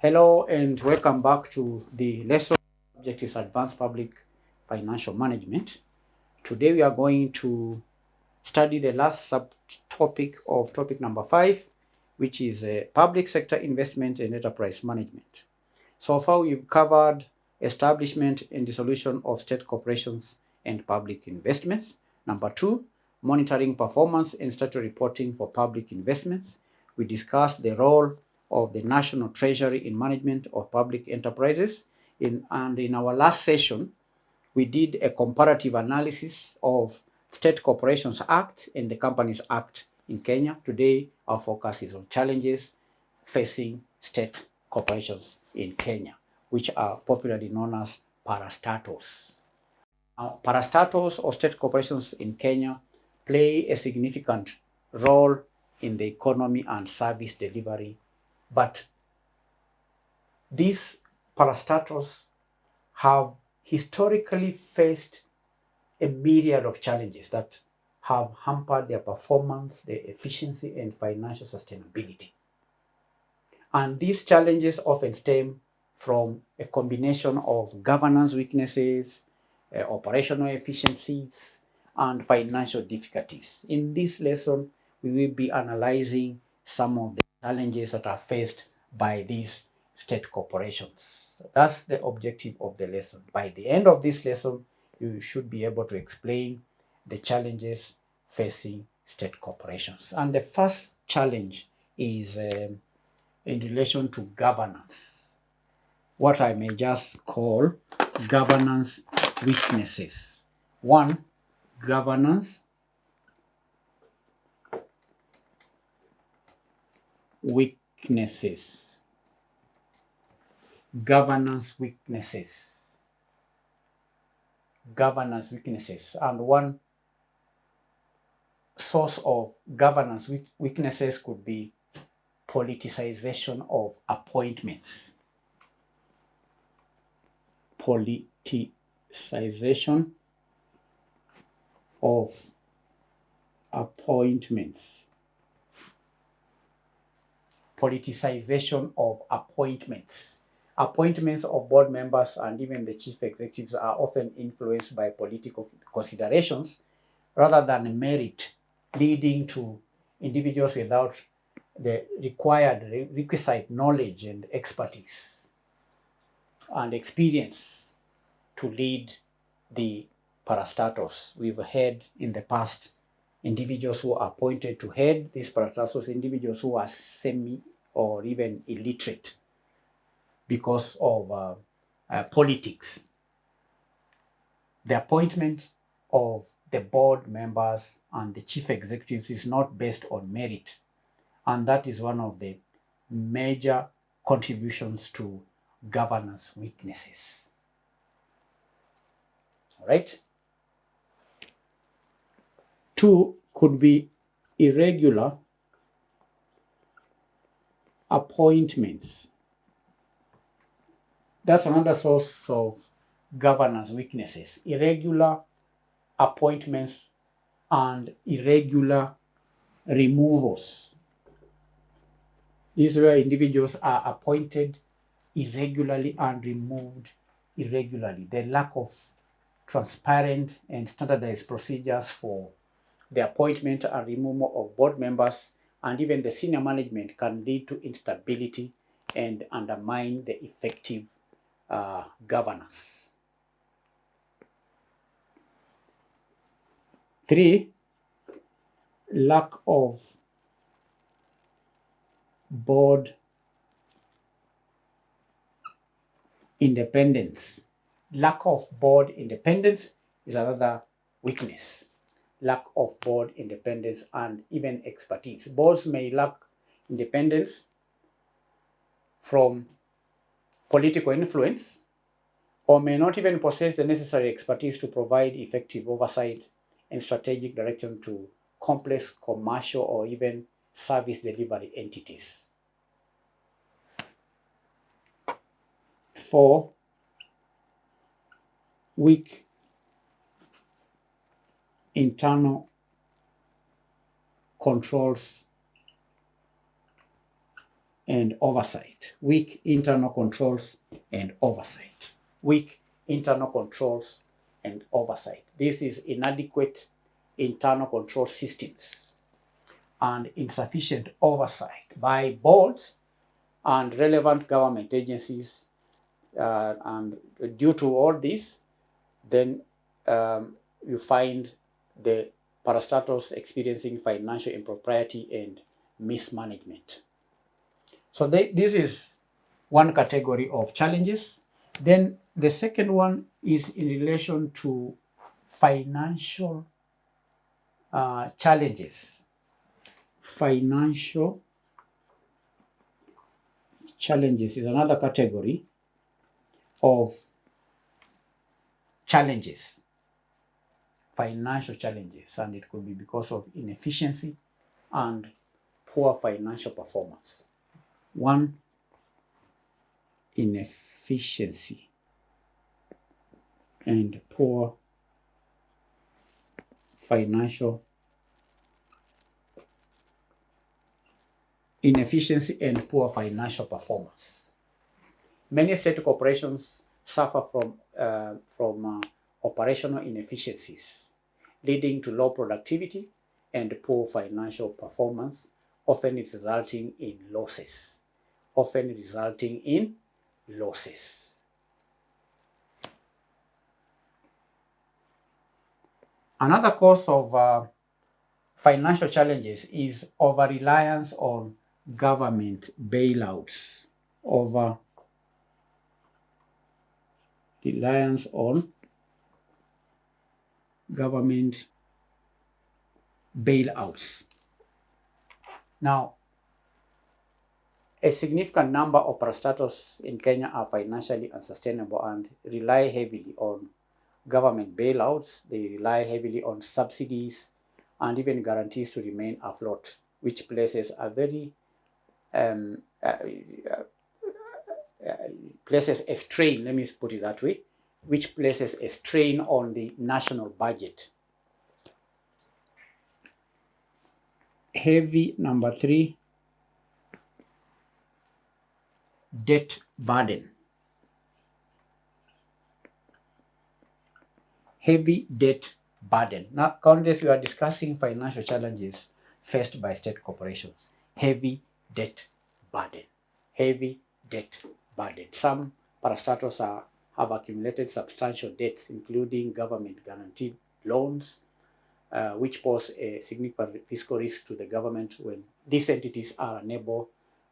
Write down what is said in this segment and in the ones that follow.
Hello and welcome back to the lesson. Subject is Advanced Public Financial Management. Today we are going to study the last subtopic of topic number 5, which is public sector investment and enterprise management. So far we've covered establishment and dissolution of state corporations and public investments. Number 2, monitoring performance and statutory reporting for public investments. We discussed the role of the National Treasury in management of public enterprises. And in our last session, we did a comparative analysis of State Corporations Act and the Companies Act in Kenya. Today, our focus is on challenges facing state corporations in Kenya, which are popularly known as parastatals. Now, parastatals or state corporations in Kenya play a significant role in the economy and service delivery, but these parastatals have historically faced a myriad of challenges that have hampered their performance, their efficiency, and financial sustainability. And these challenges often stem from a combination of governance weaknesses, operational efficiencies, and financial difficulties. In this lesson, we will be analyzing some of the challenges that are faced by these state corporations. That's the objective of the lesson. By the end of this lesson, you should be able to explain the challenges facing state corporations. And the first challenge is in relation to governance, what I may just call governance weaknesses. 1, governance weaknesses. Governance weaknesses. Governance weaknesses. And one source of governance weaknesses could be politicization of appointments. Politicization of appointments. Politicization of appointments. Appointments of board members and even the chief executives are often influenced by political considerations rather than merit, leading to individuals without the required requisite knowledge and expertise and experience to lead the parastatals. We've had in the past individuals who are appointed to head these parastatals, individuals who are semi or even illiterate because of politics. The appointment of the board members and the chief executives is not based on merit, and that is one of the major contributions to governance weaknesses. All right. 2 could be irregular appointments. That's another source of governance weaknesses. Irregular appointments and irregular removals. These are where individuals are appointed irregularly and removed irregularly. The lack of transparent and standardized procedures for the appointment and removal of board members and even the senior management can lead to instability and undermine the effective governance. 3, lack of board independence. Lack of board independence is another weakness. Lack of board independence and even expertise. Boards may lack independence from political influence or may not even possess the necessary expertise to provide effective oversight and strategic direction to complex commercial or even service delivery entities. 4, weak internal controls and oversight. Weak internal controls and oversight. Weak internal controls and oversight. This is inadequate internal control systems and insufficient oversight by boards and relevant government agencies. And due to all this, then you find the parastatals experiencing financial impropriety and mismanagement. So this is one category of challenges. Then the second one is in relation to financial challenges. Financial challenges is another category of challenges, financial challenges, and it could be because of inefficiency and poor financial performance. One, inefficiency and poor financial performance. Many state corporations suffer from operational inefficiencies, leading to low productivity and poor financial performance, often resulting in losses. Another cause of financial challenges is over-reliance on government bailouts. Over-reliance on government bailouts. Now, a significant number of parastatals in Kenya are financially unsustainable and rely heavily on government bailouts. They rely heavily on subsidies and even guarantees to remain afloat, which places a very places a strain, let me put it that way, which places a strain on the national budget. Number 3, debt burden. Heavy debt burden. Now, currently we are discussing financial challenges faced by state corporations. Heavy debt burden. Some parastatals have accumulated substantial debts, including government guaranteed loans, which pose a significant fiscal risk to the government when these entities are unable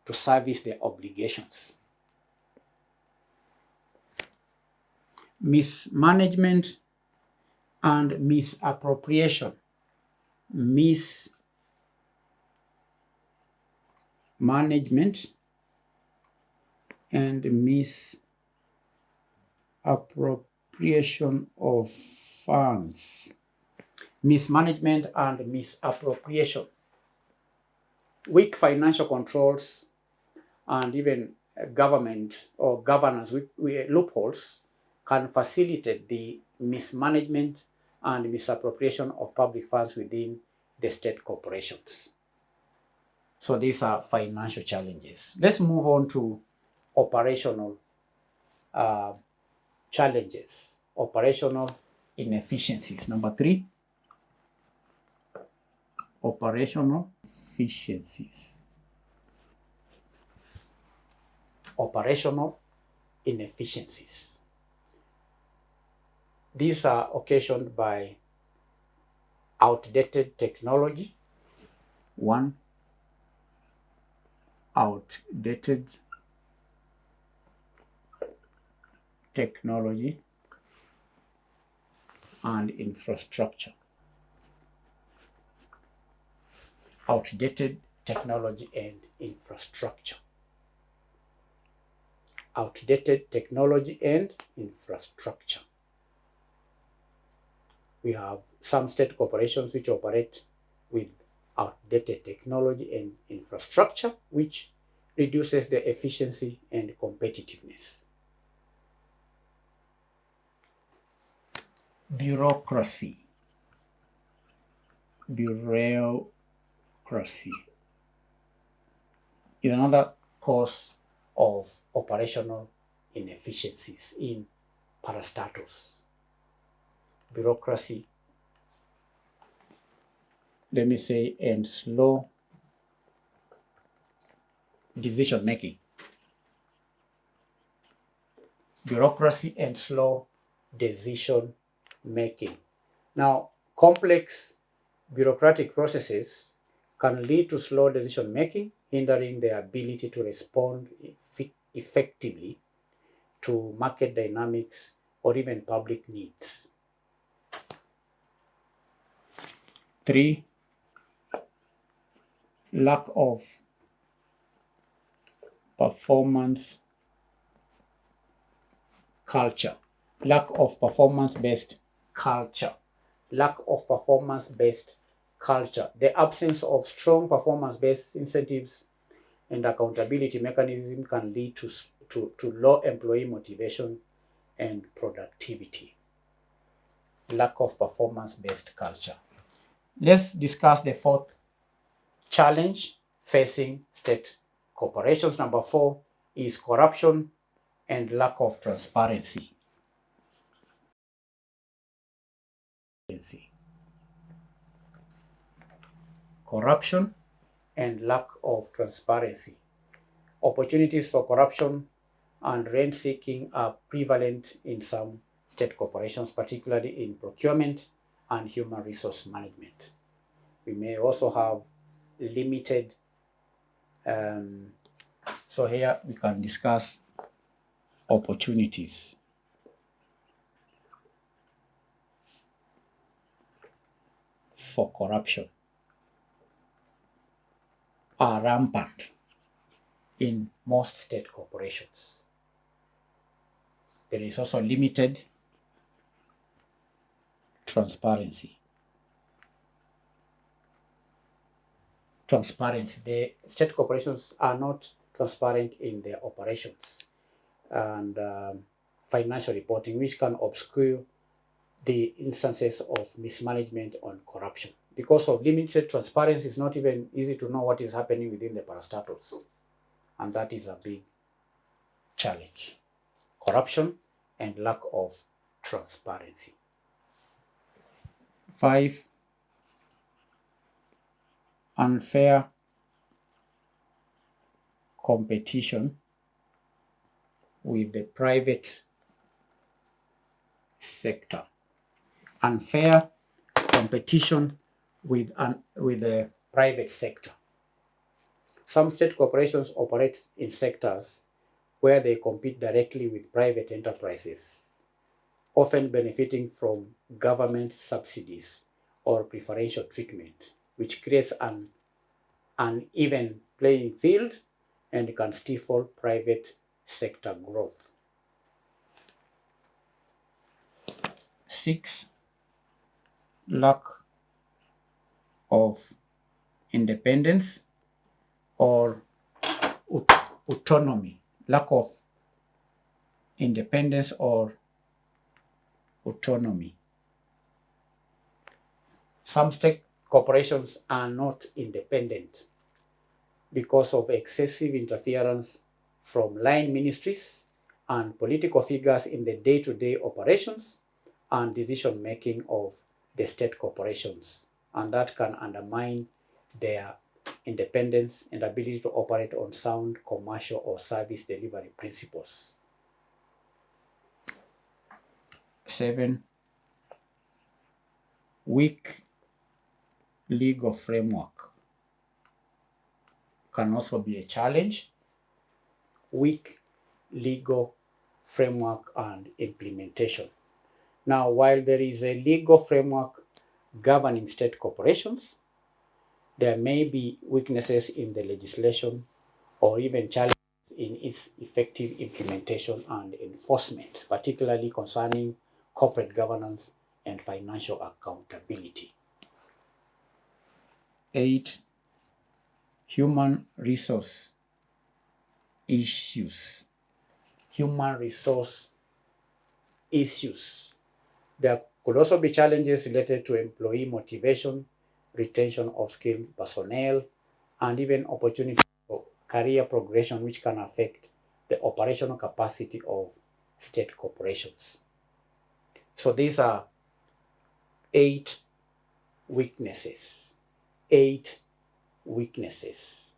to service their obligations. Mismanagement and misappropriation. Mismanagement and misappropriation of funds. Mismanagement and misappropriation. Weak financial controls and even government or governance with loopholes can facilitate the mismanagement and misappropriation of public funds within the state corporations. So these are financial challenges. Let's move on to operational challenges, operational inefficiencies. Number 3, operational efficiencies. Operational inefficiencies. These are occasioned by outdated technology. 1, outdated technology and infrastructure. Outdated technology and infrastructure. Outdated technology and infrastructure. We have some state corporations which operate with outdated technology and infrastructure, which reduces their efficiency and competitiveness. Bureaucracy is another cause of operational inefficiencies in parastatals. Bureaucracy, let me say, and slow decision making. Bureaucracy and slow decision making. Now, complex bureaucratic processes can lead to slow decision making, hindering the ability to respond effectively to market dynamics or even public needs. 3, lack of performance culture. Lack of performance-based culture. Lack of performance-based culture. The absence of strong performance-based incentives and accountability mechanism can lead to low employee motivation and productivity. Lack of performance-based culture. Let's discuss the 4th challenge facing state corporations. Number 4 is corruption and lack of transparency. Corruption and lack of transparency. Opportunities for corruption and rent-seeking are prevalent in some state corporations, particularly in procurement and human resource management. We may also have limited, so here we can discuss opportunities. For corruption are rampant in most state corporations. There is also limited transparency. The state corporations are not transparent in their operations and financial reporting, which can obscure the instances of mismanagement and corruption. Because of limited transparency, it's not even easy to know what is happening within the parastatals. And that is a big challenge. Corruption and lack of transparency. 5, unfair competition with the private sector. Unfair competition with the private sector. Some state corporations operate in sectors where they compete directly with private enterprises, often benefiting from government subsidies or preferential treatment, which creates an uneven playing field and can stifle private sector growth. 6, lack of independence or autonomy. Lack of independence or autonomy. Some state corporations are not independent because of excessive interference from line ministries and political figures in the day-to-day operations and decision-making of the state corporations, and that can undermine their independence and ability to operate on sound commercial or service delivery principles. 7, weak legal framework can also be a challenge. Weak legal framework and implementation. Now, while there is a legal framework governing state corporations, there may be weaknesses in the legislation or even challenges in its effective implementation and enforcement, particularly concerning corporate governance and financial accountability. 8, human resource issues. Human resource issues. There could also be challenges related to employee motivation, retention of skilled personnel, and even opportunities for career progression which can affect the operational capacity of state corporations. So these are 8 weaknesses. 8 weaknesses.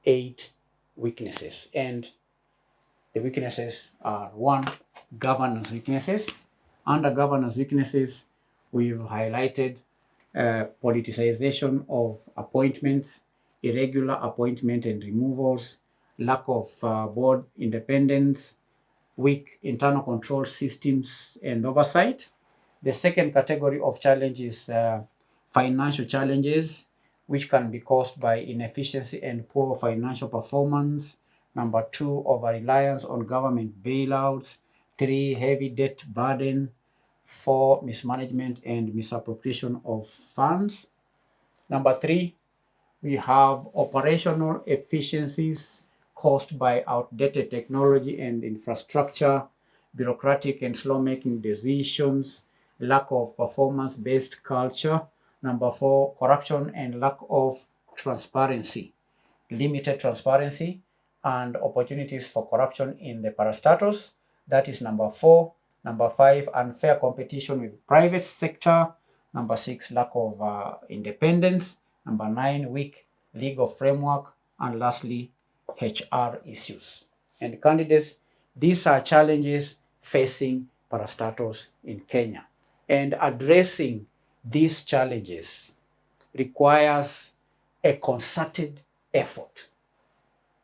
8 weaknesses. And the weaknesses are: 1, governance weaknesses. Under governance weaknesses, we've highlighted politicization of appointments, irregular appointment and removals, lack of board independence, weak internal control systems and oversight. The second category of challenge is financial challenges, which can be caused by inefficiency and poor financial performance. Number 2, over-reliance on government bailouts. 3, heavy debt burden. 4, mismanagement and misappropriation of funds. Number 3, we have operational efficiencies caused by outdated technology and infrastructure, bureaucratic and slow-making decisions, lack of performance-based culture. Number 4, corruption and lack of transparency, limited transparency and opportunities for corruption in the parastatals. That is number 4. Number 5, unfair competition with private sector. Number 6, lack of independence. Number 9, weak legal framework. And lastly, HR issues. And candidates, these are challenges facing parastatals in Kenya. And addressing these challenges requires a concerted effort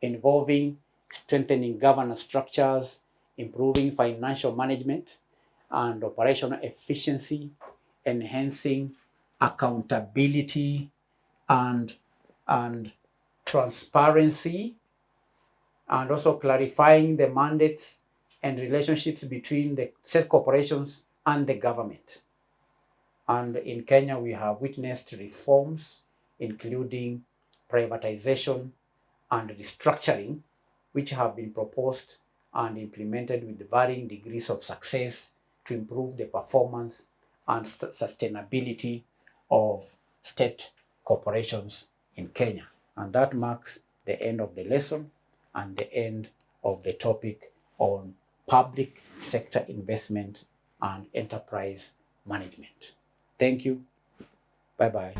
involving strengthening governance structures, improving financial management and operational efficiency, enhancing accountability and transparency, and also clarifying the mandates and relationships between the state corporations and the government. And in Kenya, we have witnessed reforms, including privatization and restructuring, which have been proposed and implemented with varying degrees of success to improve the performance and sustainability of state corporations in Kenya. And that marks the end of the lesson and the end of the topic on public sector investment and enterprise management. Thank you. Bye-bye.